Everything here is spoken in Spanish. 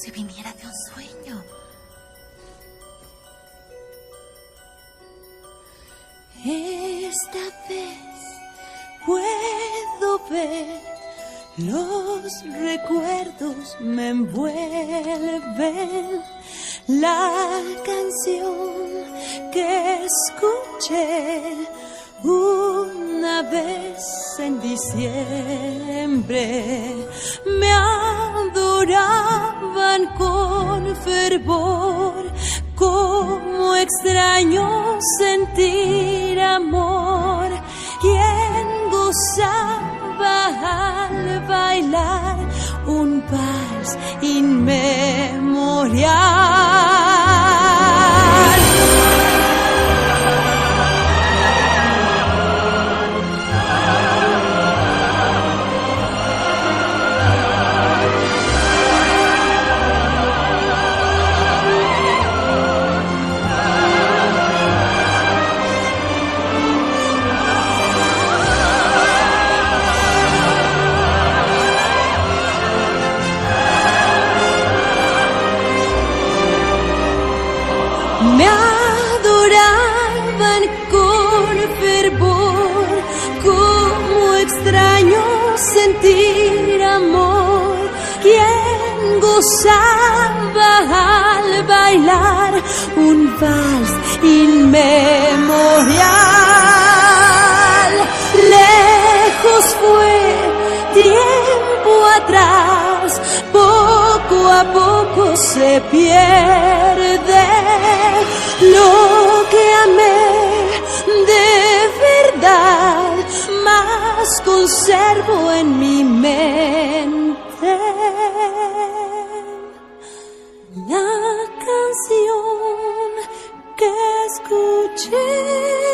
si viniera de un sueño. Esta vez puedo ver, los recuerdos me envuelven. La canción que escuché una vez en diciembre, me adoraban con fervor. Cómo extraño sentir amor. Quien gozaba al bailar un vals inmemorial. Me adoraban con fervor. Cómo extraño sentir amor. Quien gozaba al bailar un vals inmemorial. Lejos fue tiempo atrás, poco a poco se pierde lo que amé de verdad, más conservo en mi mente la canción que escuché.